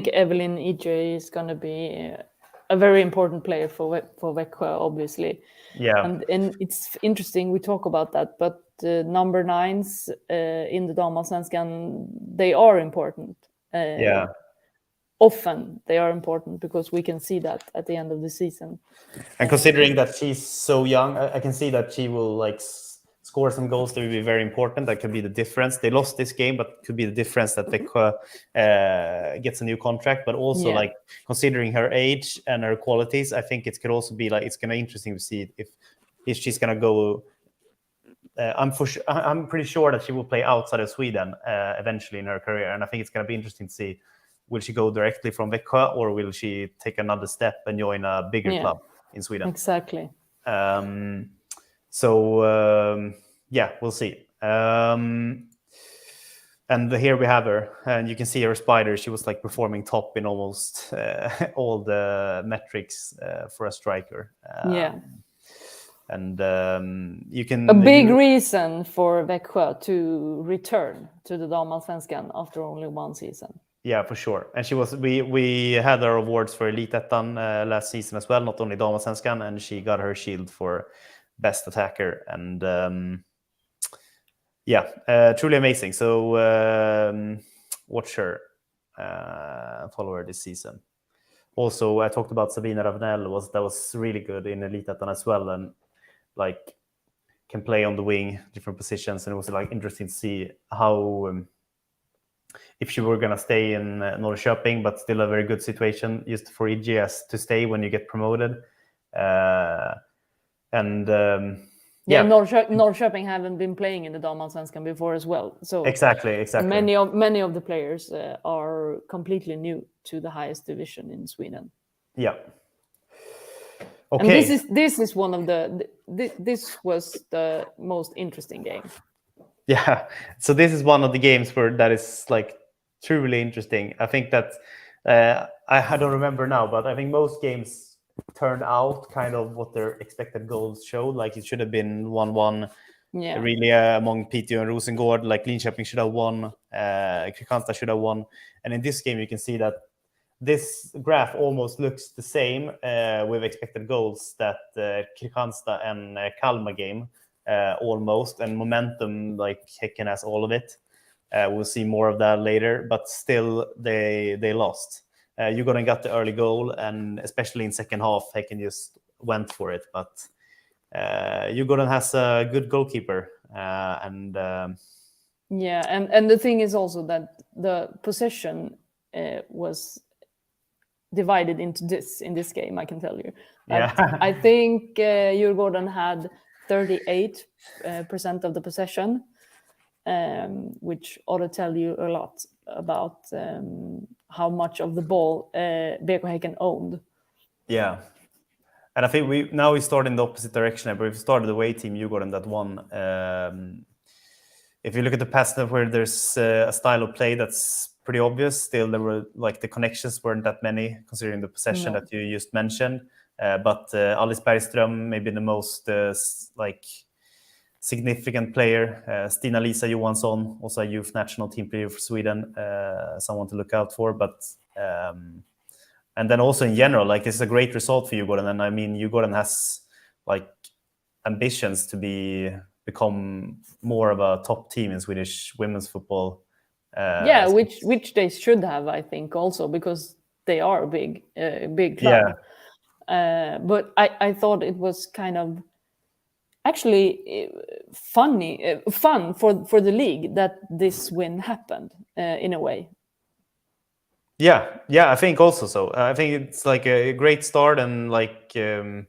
Evelyn EJ is going to be a very important player for Växjö, obviously. And it's interesting we talk about that, but number 9s in the Damallsvenskan, they are important. Often they are important because we can see that at the end of the season. And considering that she's so young, I can see that she will like score some goals that will be very important. That could be the difference. They lost this game, but it could be the difference that Växjö gets a new contract. But also like considering her age and her qualities, I think it could also be like it's going to be interesting to see if she's going to go. I'm pretty sure that she will play outside of Sweden eventually in her career, and I think it's going to be interesting to see. Will she go directly from Växjö or will she take another step and join a bigger club in Sweden? Exactly. We'll see. And here we have her, and you can see her spider. She was like performing top in almost all the metrics for a striker. And you can a big reason for Växjö to return to the Damallsvenskan after only one season. Yeah, for sure. And we had our awards for Elitettan last season as well, not only Damallsvenskan, and she got her shield for best attacker. And truly amazing. So watch her, follow her this season. Also, I talked about Sabina Ravnell, that was really good in Elitettan as well, and like can play on the wing, different positions, and it was like interesting to see how if she were gonna stay in Norrköping, but still a very good situation just for EGS to stay when you get promoted. Norrköping haven't been playing in the Damallsvenskan before as well. So exactly. Many of the players are completely new to the highest division in Sweden. Yeah. Okay. And this is one of this was the most interesting game. Yeah. So this is one of the games that is like truly interesting. I think that I don't remember now, but I think most games turned out kind of what their expected goals showed. Like it should have been 1-1 really among Piteå and Rosengård. Like Linköping should have won, Kristianstad should have won, and in this game you can see that this graph almost looks the same with expected goals that Kristianstad and Kalmar game almost, and momentum like Häcken has all of it. We'll see more of that later, but still they lost. Djurgården got the early goal, and especially in second half, Häcken just went for it. But Djurgården has a good goalkeeper, and the thing is also that the possession was divided into in this game. I can tell you. I think Djurgården had 38% of the possession, which ought to tell you a lot about how much of the ball BK Häcken owned. Yeah. And I think we start in the opposite direction. We've started away team Djurgården that won. If you look at the pass where there's a style of play that's pretty obvious, still there were like the connections weren't that many considering the possession that you just mentioned. But Alice Bergström, maybe the most significant player. Stina-Lisa Johansson, also a youth national team player for Sweden, someone to look out for. But and then also in general, like this is a great result for Djurgården, and I mean Djurgården has like ambitions to become more of a top team in Swedish women's football. Which they should have, I think, also because they are a big club. But I thought it was kind of actually fun for the league that this win happened in a way. Yeah, I think also so. I think it's like a great start and like a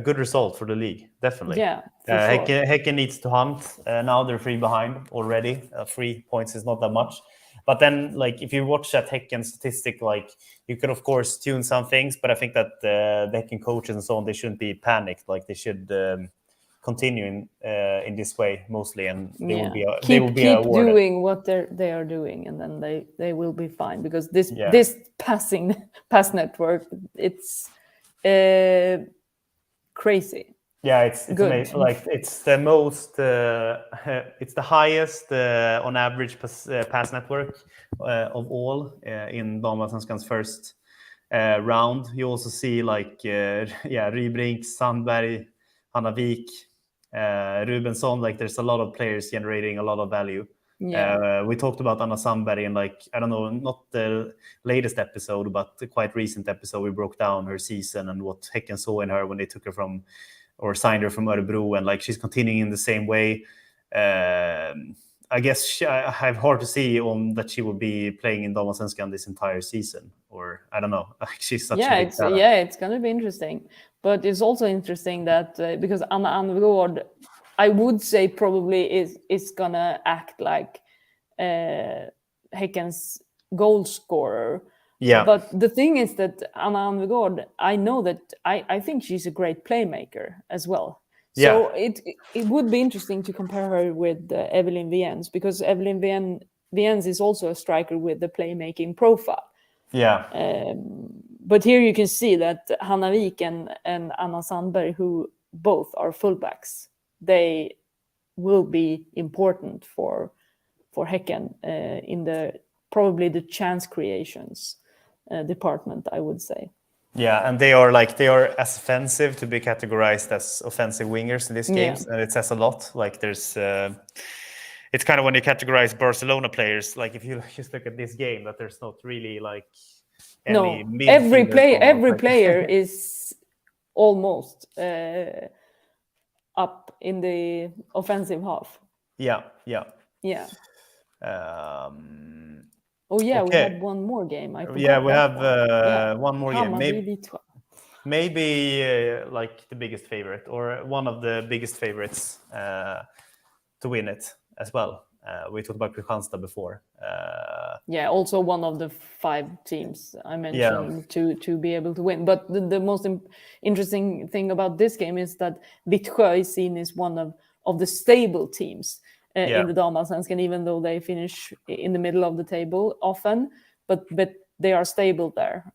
good result for the league, definitely. Yeah, for sure. Häcken needs to hunt. Now they're 3 behind already. 3 points is not that much. But then, like, if you watch that Häcken statistic, like, you could, of course, tune some things, but I think that the Häcken coaches and so on, they shouldn't be panicked. Like, they should continue in this way mostly, and they will be keep doing what they are doing, and then they will be fine, because this pass network, it's crazy. Yeah, it's amazing. Like it's the most, it's the highest on average pass network of all in Damallsvenskan's first round. You also see like Rybrink, Sandberg, Hanna Wik, Rubensson. Like there's a lot of players generating a lot of value. Yeah. We talked about Anna Sandberg in like, I don't know, not the latest episode, but the quite recent episode. We broke down her season and what Häcken saw in her when they took her from, or signed her from Örebro, and like she's continuing in the same way. I guess I have hard to see that she will be playing in Damallsvenskan this entire season, or I don't know. She's such a big talent. It's going to be interesting. But it's also interesting that because Anna Anvegård, I would say probably is going to act like Häcken's goal scorer. Yeah. But the thing is that Anna Anvegård, I know that I think she's a great playmaker as well. So it would be interesting to compare her with Evelyn Viens, because Evelyn Viens is also a striker with the playmaking profile. Yeah. But here you can see that Hanna Wik and Anna Sandberg, who both are fullbacks, they will be important for Häcken in probably the chance creations department, I would say. Yeah, and they are as offensive to be categorized as offensive wingers in this game, and it says a lot. Like there's, it's kind of when you categorize Barcelona players, like if you just look at this game, that there's not really like any every player is almost up in the offensive half. Yeah. We had one more game. We have one more game. Maybe like the biggest favorite, or one of the biggest favorites to win it as well. We talked about Kristianstad before. Also one of the 5 teams I mentioned to be able to win. But the most interesting thing about this game is that Vittsjö is seen as one of the stable teams in the Damallsvenskan, even though they finish in the middle of the table often, but they are stable there.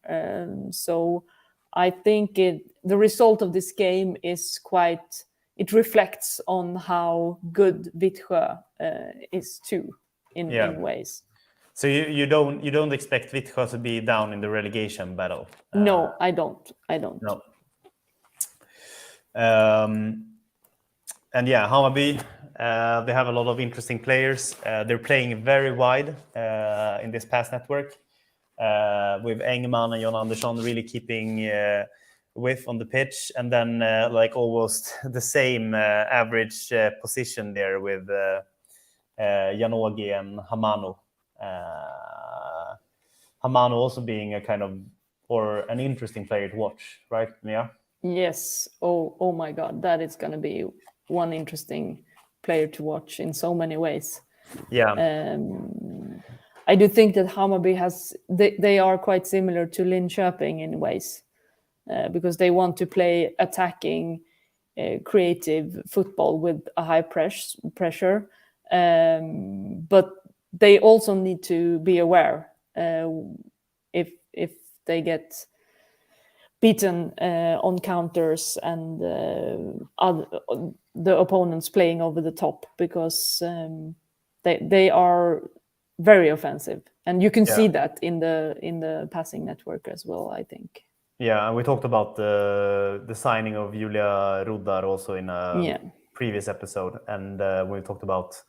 So I think the result of this game is quite it reflects on how good Vittsjö is too in ways. So you don't expect Vittsjö to be down in the relegation battle? No, I don't. No. And yeah, Hammarby, they have a lot of interesting players. They're playing very wide in this pass network, with Engman and John Andersson really keeping width on the pitch, and then like almost the same average position there with Janogy and Hamano. Hamano also being a kind of, or an interesting player to watch, right, Mia? Yes. Oh my God, that is going to be one interesting player to watch in so many ways. Yeah. I do think that Hammarby they are quite similar to Linköping in ways, because they want to play attacking, creative football with a high pressure. But they also need to be aware if they get beaten on counters and the opponents playing over the top, because they are very offensive, and you can see that in the passing network as well, I think. Yeah, and we talked about the signing of Julia Ruddar also in a previous episode, and we talked about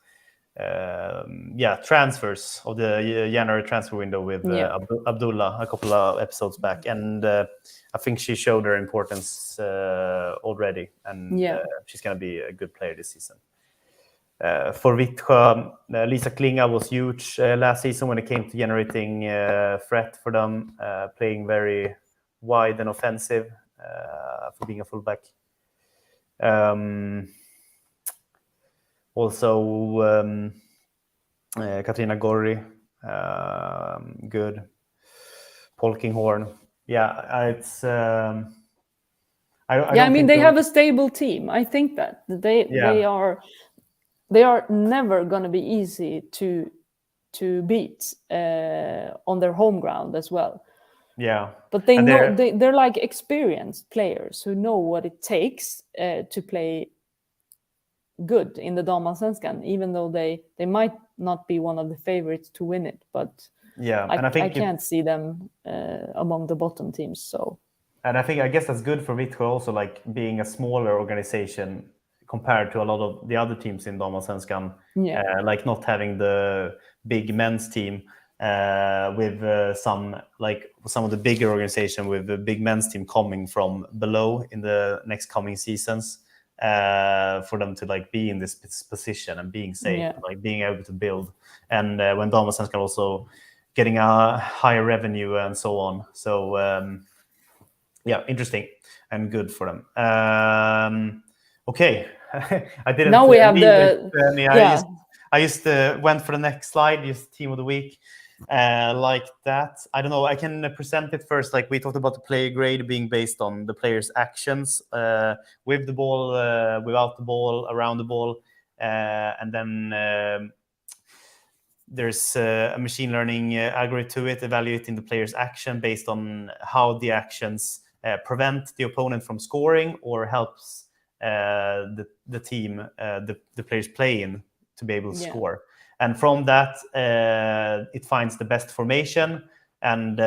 transfers of the January transfer window with Abdullah a couple of episodes back, and I think she showed her importance already, and she's going to be a good player this season. For Vittsjö, Lisa Klinga was huge last season when it came to generating threat for them, playing very wide and offensive for being a fullback. Also, Katrina Gorri, good. Polkinghorn. Yeah, it's... I mean, they have a stable team. I think that they are never going to be easy to beat on their home ground as well. Yeah, but they know they're like experienced players who know what it takes to play good in the Damallsvenskan, even though they might not be one of the favorites to win it. But I can't see them among the bottom teams. So. And I guess that's good for Vittsjö also, like being a smaller organization compared to a lot of the other teams in Damallsvenskan, like not having the big men's team with some of the bigger organization with the big men's team coming from below in the next coming seasons, for them to like be in this position and being safe, like being able to build, and when Damallsvenskan also getting a higher revenue and so on. So interesting and good for them. Okay. I didn't. Now we have I just went for the next slide, just team of the week, like that. I don't know. I can present it first. Like we talked about the player grade being based on the player's actions with the ball, without the ball, around the ball, and then there's a machine learning algorithm to it, evaluating the player's action based on how the actions prevent the opponent from scoring or helps the team, the players play in to be able to score. And from that, it finds the best formation, and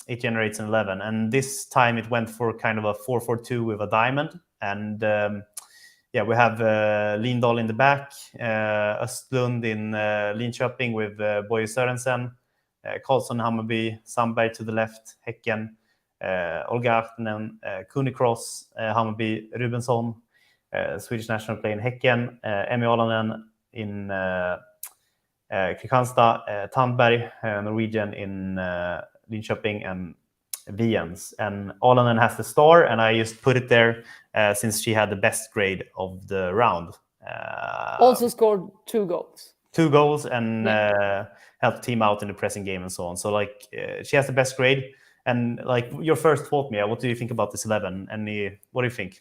it generates an 11. And this time it went for kind of a 4-4-2 with a diamond. And we have Lindahl in the back, Östlund in Linköping with Boye Sørensen, Karlsson Hammarby, Sandberg to the left, Häcken, Olga Ahtinen, Kunikross, Hammarby, Rubensson, Swedish national player in Häcken, Emmy Alanen in Kristianstad, Tandberg, Norwegian in Linköping, and Viens. And Alanen has the star, and I just put it there since she had the best grade of the round. Also scored 2 goals. 2 goals and helped the team out in the pressing game and so on. So like she has the best grade. And like your first thought, Mia, what do you think about this 11? And what do you think?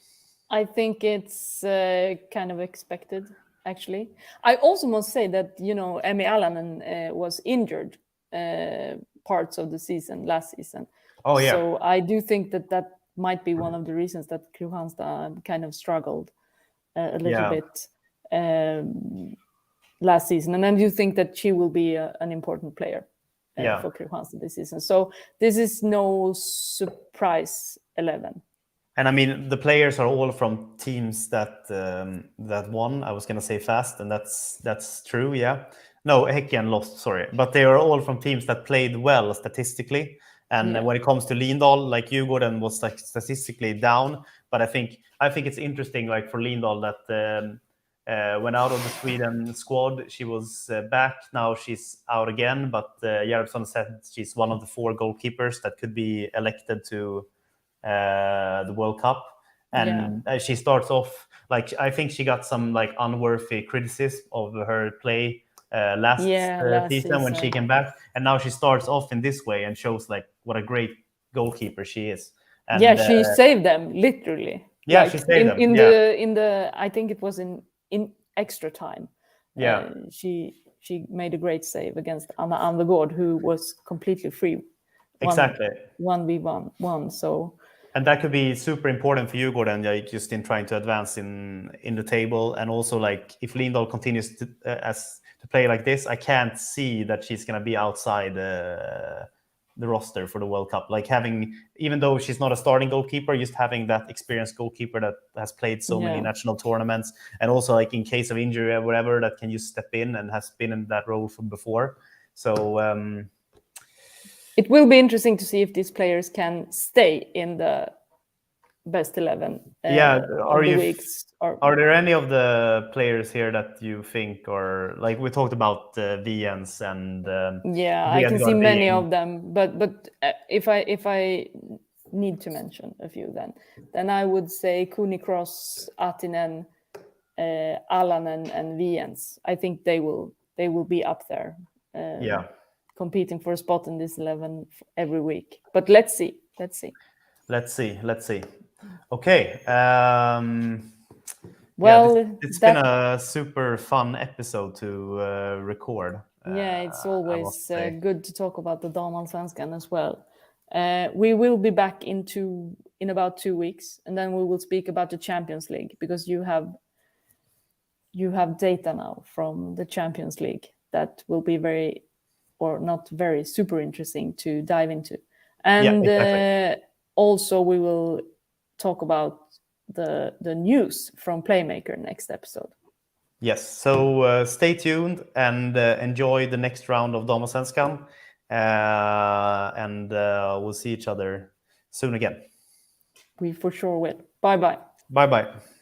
I think it's kind of expected, actually. I also must say that, Emmy Alanen was injured parts of the season, last season. Oh, yeah. So I do think that might be one of the reasons that Kristianstad kind of struggled. a little bit last season, and then you think that she will be an important player for Kristianstad this season. So this is no surprise 11. And I mean, the players are all from teams that won. I was going to say fast, and that's true. Yeah, no, Häcken lost. Sorry, but they are all from teams that played well statistically. And when it comes to Lindahl, like Djurgården was like statistically down, but I think it's interesting, like for Lindahl, that when out of the Sweden squad, she was back. Now she's out again, but Jerebsson said she's one of the 4 goalkeepers that could be elected to the World Cup. And she starts off, like, I think she got some like unworthy criticism of her play last season when she came back, and now she starts off in this way and shows like what a great goalkeeper she is. And, she saved them literally. Yeah, like, she saved them. In the I think it was in extra time. Yeah, she made a great save against Anna Andergård, who was completely free. Exactly. 1v1. So. And that could be super important for Djurgården, like, just in trying to advance in the table. And also, like, if Lindahl continues to play like this, I can't see that she's going to be outside the roster for the World Cup. Like, even though she's not a starting goalkeeper, just having that experienced goalkeeper that has played so many national tournaments, and also like in case of injury or whatever, that can just step in and has been in that role from before. So it will be interesting to see if these players can stay in the best 11. Are there any of the players here that you think, or like we talked about Viens and I can see many of them, but if I need to mention a few, then I would say Kunikros, Atinen, Alanen, and Viens. I think they will be up there. Competing for a spot in this 11 every week. But let's see. Okay. It's been a super fun episode to record. It's always good to talk about the Damallsvenskan as well. We will be back in about 2 weeks, and then we will speak about the Champions League, because you have data now from the Champions League that will be not very super interesting to dive into. And exactly. Also we will talk about the news from Playmaker next episode. Yes, so stay tuned and enjoy the next round of Damallsvenskan, and we'll see each other soon again. We for sure will. Bye-bye. Bye-bye.